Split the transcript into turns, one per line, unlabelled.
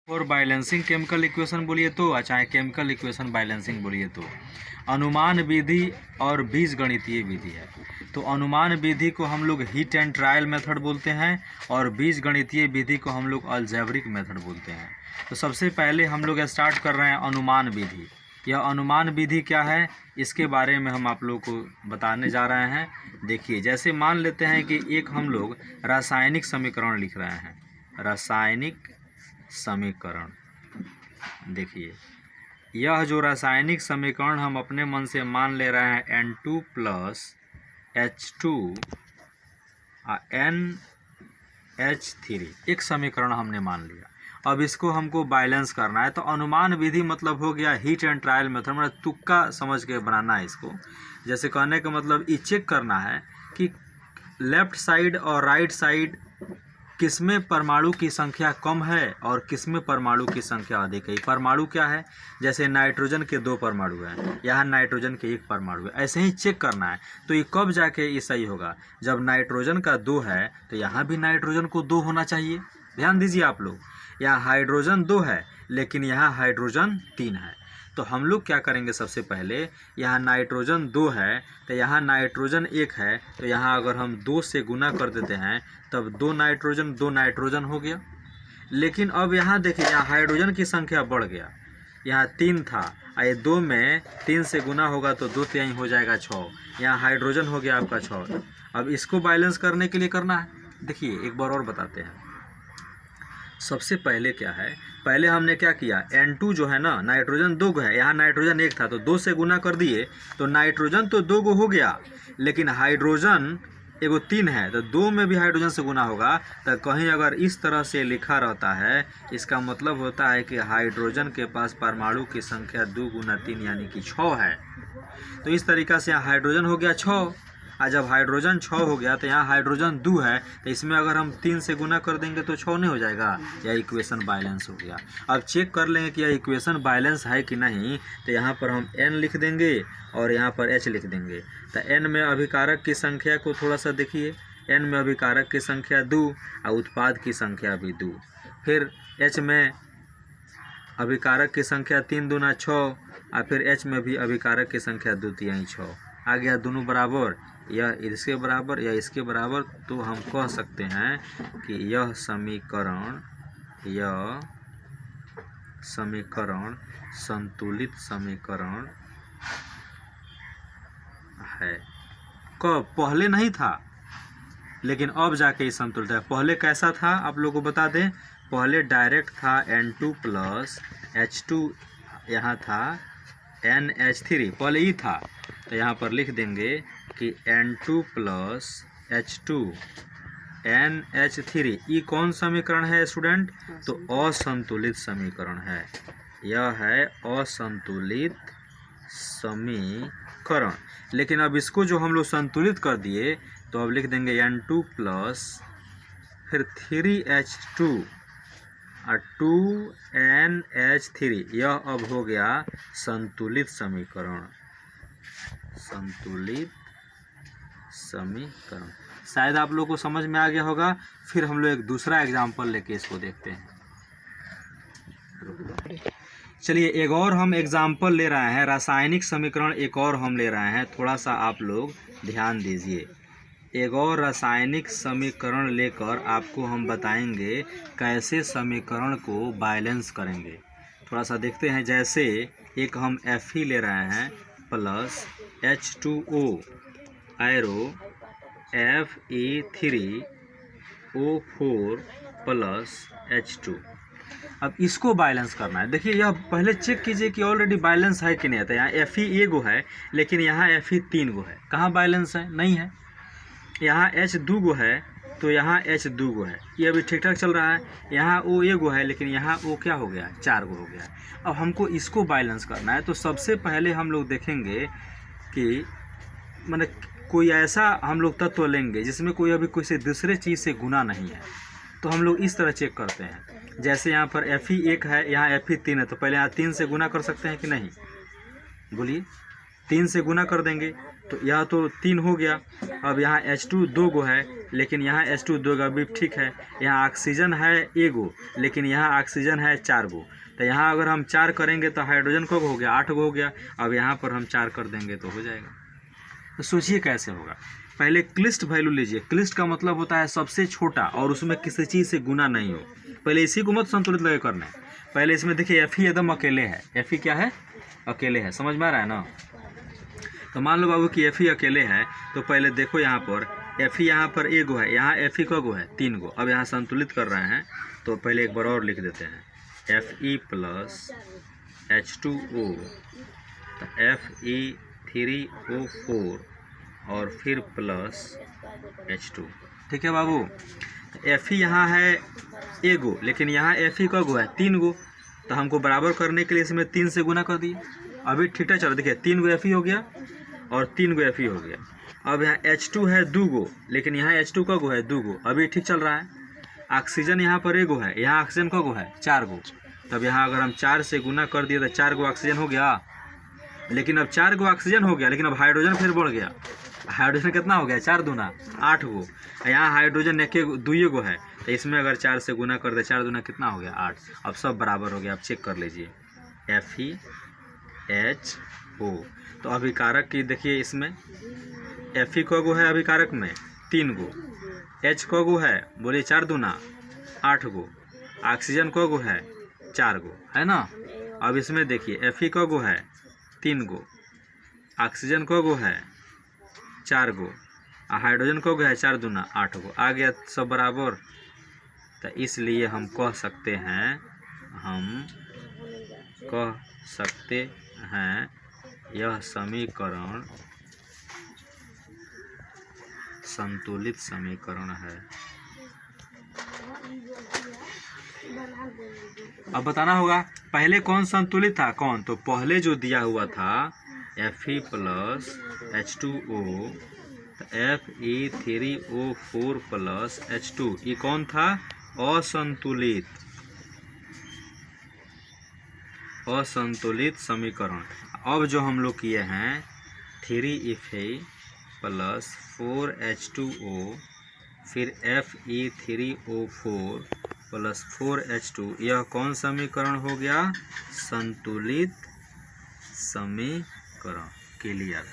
और balancing chemical equation बोलिए तो चाहे केमिकल इक्वेशन बैलेंसिंग बोलिए तो अनुमान विधि और बीजगणितीय विधि है। तो अनुमान विधि को हम लोग हिट एंड ट्रायल मेथड बोलते हैं और बीजगणितीय विधि को हम लोग अलजेब्रिक मेथड बोलते हैं। तो सबसे पहले हम लोग स्टार्ट कर रहे हैं अनुमान विधि। यह अनुमान विधि क्या है इसके बारे में हम आप लोग को बताने जा रहे हैं। देखिए, जैसे मान लेते हैं कि एक हम लोग रासायनिक समीकरण लिख रहे हैं। रासायनिक समीकरण, देखिए यह जो रासायनिक समीकरण हम अपने मन से मान ले रहे हैं N2 + H2 NH3 एक समीकरण हमने मान लिया। अब इसको हमको बैलेंस करना है। तो अनुमान विधि मतलब हो गया हिट एंड ट्रायल मेथड, मतलब तुक्का समझ के बनाना है इसको। जैसे कहने का मतलब ये चेक करना है कि लेफ्ट साइड और राइट साइड किसमें परमाणु की संख्या कम है और किसमें परमाणु की संख्या अधिक है। परमाणु क्या है, जैसे नाइट्रोजन के 2 परमाणु हैं, यहाँ नाइट्रोजन के 1 परमाणु है, ऐसे ही चेक करना है। तो ये कब जाके ये सही होगा, जब नाइट्रोजन का 2 है तो यहाँ भी नाइट्रोजन को 2 होना चाहिए। ध्यान दीजिए आप लोग, यहाँ हाइड्रोजन 2 है लेकिन यहाँ हाइड्रोजन 3 है। तो हम लोग क्या करेंगे, सबसे पहले यहाँ नाइट्रोजन 2 है तो यहाँ नाइट्रोजन 1 है, तो यहाँ अगर हम 2 से गुना कर देते हैं तब 2 नाइट्रोजन हो गया। लेकिन अब यहाँ देखिए, यहाँ हाइड्रोजन की संख्या बढ़ गया, यहाँ 3 था, ये 2 में 3 से गुना होगा तो 2 तिहाई हो जाएगा 6, यहाँ हाइड्रोजन हो गया आपका 6। अब इसको बैलेंस करने के लिए करना है। देखिए एक बार और बताते हैं। सबसे पहले क्या है, पहले हमने क्या किया, N2 जो है ना, नाइट्रोजन 2 है, यहाँ नाइट्रोजन 1 था तो 2 से गुना कर दिए तो नाइट्रोजन तो 2 हो गया, लेकिन हाइड्रोजन एगो 3 है तो 2 में भी हाइड्रोजन से गुना होगा। तो कहीं अगर इस तरह से लिखा रहता है, इसका मतलब होता है कि हाइड्रोजन के पास परमाणु की संख्या 2 × 3 यानी कि 6 है। तो इस तरीक़ा से यहाँ हाइड्रोजन हो गया 6, और जब हाइड्रोजन 6 हो गया तो यहाँ हाइड्रोजन 2 है, तो इसमें अगर हम 3 से गुना कर देंगे तो 6 नहीं हो जाएगा, यह इक्वेशन बैलेंस हो गया। अब चेक कर लेंगे कि यह इक्वेशन बैलेंस है कि नहीं। तो यहाँ पर हम N लिख देंगे और यहाँ पर H लिख देंगे। तो N में अभिकारक की संख्या को थोड़ा सा देखिए, N में अभिकारक की संख्या 2 और उत्पाद की संख्या भी 2। फिर H में अभिकारक की संख्या 3 दूना 6 और फिर H में भी अभिकारक की संख्या 2 तिहाई 6 आ गया। दोनों बराबर, यह इसके बराबर या इसके बराबर। तो हम कह सकते हैं कि यह समीकरण संतुलित समीकरण है। कब, पहले नहीं था लेकिन अब जाके ये संतुलित है। पहले कैसा था आप लोगों को बता दें, पहले डायरेक्ट था N2 + H2, यहाँ था NH3, पहले ही था। तो यहाँ पर लिख देंगे कि N2 + H2 NH3, ये कौन समीकरण है स्टूडेंट, तो असंतुलित समीकरण है। यह है असंतुलित समीकरण। लेकिन अब इसको जो हम लोग संतुलित कर दिए तो अब लिख देंगे N2 + फिर 3H2 और 2NH3, यह अब हो गया संतुलित समीकरण। संतुलित समीकरण शायद आप लोग को समझ में आ गया होगा। फिर हम लोग एक दूसरा एग्जाम्पल लेके इसको देखते हैं। चलिए एक और हम एग्जाम्पल ले रहे हैं, रासायनिक समीकरण एक और हम ले रहे हैं। थोड़ा सा आप लोग ध्यान दीजिए। एक और रासायनिक समीकरण लेकर आपको हम बताएंगे कैसे समीकरण को बैलेंस करेंगे। थोड़ा सा देखते हैं। जैसे एक हम Fe ले रहे हैं plus H2O arrow Fe3O4 + H2। अब इसको बैलेंस करना है। देखिए यह पहले चेक कीजिए कि ऑलरेडी बैलेंस है कि नहीं है। तो यहाँ Fe 1 है लेकिन यहाँ Fe 3 है, कहाँ बैलेंस है, नहीं है। यहाँ H 2 है तो यहाँ H 2 है, ये अभी ठीक ठाक चल रहा है। यहाँ O 1 है लेकिन यहाँ O क्या हो गया, 4 हो गया। अब हमको इसको बैलेंस करना है। तो सबसे पहले हम लोग देखेंगे कि मतलब कोई ऐसा हम लोग तत्व लेंगे जिसमें कोई अभी किसी दूसरे चीज़ से गुना नहीं है। तो हम लोग इस तरह चेक करते हैं। जैसे यहाँ पर Fe 1 है, यहाँ Fe 3 है, तो पहले यहाँ 3 से गुना कर सकते हैं कि नहीं, बोलिए। 3 से गुना कर देंगे तो यह तो 3 हो गया। अब यहाँ H2 2 गो है, लेकिन यहाँ H2 2 गो भी ठीक है। यहाँ ऑक्सीजन है 1 गो, लेकिन यहाँ ऑक्सीजन है 4 गो। तो यहाँ अगर हम 4 करेंगे तो हाइड्रोजन को हो गया 8 गो हो गया। अब यहाँ पर हम 4 कर देंगे तो हो जाएगा। तो सोचिए कैसे होगा। पहले क्लिष्ट वैल्यू लीजिए। क्लिष्ट का मतलब होता है सबसे छोटा और उसमें किसी चीज़ से गुना नहीं हो। पहले इसी को मत संतुलित लगे करना है। पहले इसमें देखिए एफ ही एकदम अकेले है। एफ ही क्या है? अकेले है। समझ में आ रहा है ना? तो मान लो बाबू कि एफ ही अकेले है, तो पहले देखो यहाँ पर एफ ही यहाँ पर 1 गो है, यहाँ एफ ही का गो है 3 गो। अब यहाँ संतुलित कर रहे हैं तो पहले एक बार और लिख देते हैं Fe प्लस H2O, तो Fe3O4 और फिर प्लस H2। ठीक है बाबू। तो एफ ही यहाँ है 1 गो, लेकिन यहाँ एफ ही का गो है 3 गो। तो हमको बराबर करने के लिए इसमें 3 से गुना कर दिए। अभी ठीक है, चलो देखिए 3 गो एफ ही हो गया और 3 गो एफ ही हो गया। अब यहाँ H2 है 2 गो, लेकिन यहाँ H2 का गो है 2 गो। अभी ठीक चल रहा है। ऑक्सीजन यहाँ पर 1 गो है, यहाँ ऑक्सीजन का गो है 4 गो। तब यहाँ अगर हम 4 से गुना कर दिए तो 4 गो ऑक्सीजन हो गया। लेकिन अब 4 गो ऑक्सीजन हो गया, लेकिन अब हाइड्रोजन फिर बढ़ गया। हाइड्रोजन कितना हो गया? 4 दूना 8 गो। यहाँ हाइड्रोजन 2 गो है, तो इसमें अगर 4 से गुना कर दे 4 दूना कितना हो गया? 8। अब सब बराबर हो गया। आप चेक कर लीजिए FeHO। तो अभिकारक की देखिए, इसमें Fe का गो है अभिकारक में 3 गो, H का गो है बोलिए 4 दूना 8 गो, ऑक्सीजन का गो है 4 गो, है ना? अब इसमें देखिए Fe का गो है 3 गो, ऑक्सीजन का गो है 4 गो, हाइड्रोजन का गो है 4 दूना 8 गो। आ गया सब बराबर। तो इसलिए हम कह सकते हैं यह समीकरण संतुलित समीकरण है। अब बताना होगा पहले कौन संतुलित था, कौन? तो पहले जो दिया हुआ था Fe plus H2O, Fe3O4 plus H2, ये कौन था? असंतुलित समीकरण। अब जो हम लोग किए हैं 3Fe प्लस 4H2O फिर Fe3O4 प्लस 4H2, यह कौन समीकरण हो गया? संतुलित समीकरण। क्लियर?